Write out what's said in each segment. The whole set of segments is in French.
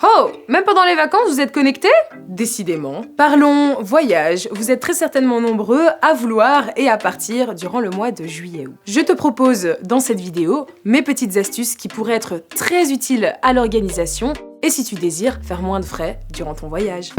Oh, même pendant les vacances, vous êtes connectés? Décidément. Parlons voyage. Vous êtes très certainement nombreux à vouloir et à partir durant le mois de juillet-août. Je te propose dans cette vidéo mes petites astuces qui pourraient être très utiles à l'organisation et si tu désires faire moins de frais durant ton voyage.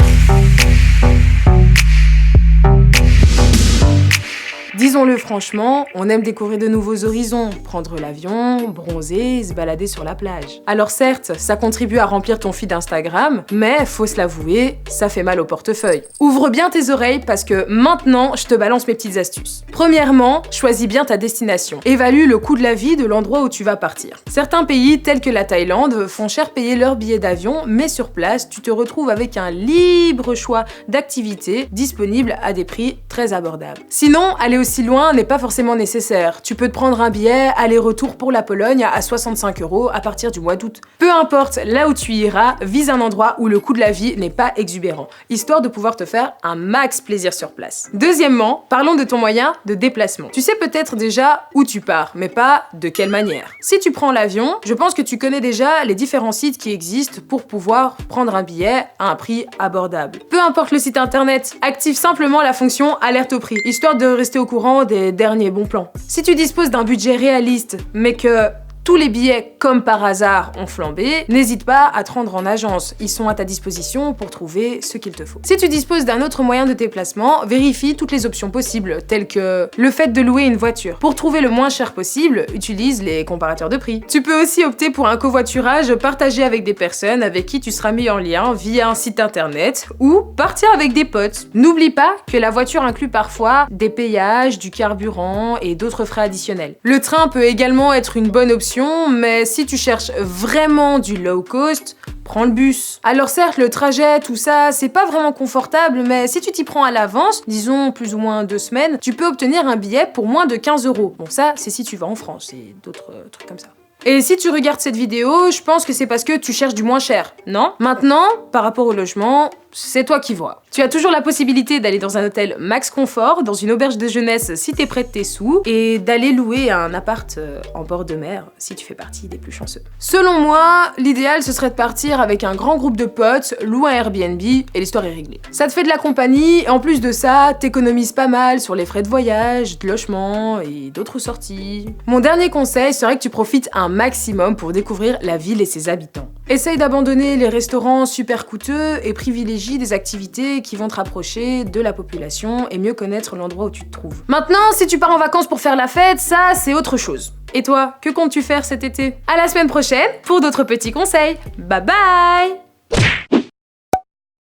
Disons-le franchement, on aime découvrir de nouveaux horizons, prendre l'avion, bronzer, se balader sur la plage. Alors certes, ça contribue à remplir ton feed Instagram, mais faut se l'avouer, ça fait mal au portefeuille. Ouvre bien tes oreilles parce que maintenant, je te balance mes petites astuces. Premièrement, choisis bien ta destination. Évalue le coût de la vie de l'endroit où tu vas partir. Certains pays, tels que la Thaïlande, font cher payer leurs billets d'avion, mais sur place, tu te retrouves avec un libre choix d'activités disponibles à des prix très abordables. Sinon, aller aussi loin n'est pas forcément nécessaire. Tu peux te prendre un billet aller-retour pour la Pologne à 65 € à partir du mois d'août. Peu importe là où tu iras, vise un endroit où le coût de la vie n'est pas exubérant, histoire de pouvoir te faire un max plaisir sur place. Deuxièmement, parlons de ton moyen de déplacement. Tu sais peut-être déjà où tu pars, mais pas de quelle manière. Si tu prends l'avion, je pense que tu connais déjà les différents sites qui existent pour pouvoir prendre un billet à un prix abordable. Peu importe le site internet, active simplement la fonction alerte au prix, histoire de rester au courant des derniers bons plans. Si tu disposes d'un budget réaliste, mais que tous les billets, comme par hasard, ont flambé, n'hésite pas à te rendre en agence. Ils sont à ta disposition pour trouver ce qu'il te faut. Si tu disposes d'un autre moyen de déplacement, vérifie toutes les options possibles, telles que le fait de louer une voiture. Pour trouver le moins cher possible, utilise les comparateurs de prix. Tu peux aussi opter pour un covoiturage partagé avec des personnes avec qui tu seras mis en lien via un site internet ou partir avec des potes. N'oublie pas que la voiture inclut parfois des péages, du carburant et d'autres frais additionnels. Le train peut également être une bonne option, mais si tu cherches vraiment du low cost, prends le bus. Alors certes, le trajet, tout ça, c'est pas vraiment confortable, mais si tu t'y prends à l'avance, disons plus ou moins 2 semaines, tu peux obtenir un billet pour moins de 15 €. Bon ça, c'est si tu vas en France et d'autres trucs comme ça. Et si tu regardes cette vidéo, je pense que c'est parce que tu cherches du moins cher, non? Maintenant, par rapport au logement, c'est toi qui vois. Tu as toujours la possibilité d'aller dans un hôtel max confort, dans une auberge de jeunesse si t'es près de tes sous, et d'aller louer un appart en bord de mer si tu fais partie des plus chanceux. Selon moi, l'idéal ce serait de partir avec un grand groupe de potes, louer un Airbnb et l'histoire est réglée. Ça te fait de la compagnie et en plus de ça, t'économises pas mal sur les frais de voyage, de logement et d'autres sorties. Mon dernier conseil serait que tu profites un maximum pour découvrir la ville et ses habitants. Essaye d'abandonner les restaurants super coûteux et privilégie des activités qui vont te rapprocher de la population et mieux connaître l'endroit où tu te trouves. Maintenant, si tu pars en vacances pour faire la fête, ça c'est autre chose. Et toi, que comptes-tu faire cet été? À la semaine prochaine pour d'autres petits conseils. Bye bye!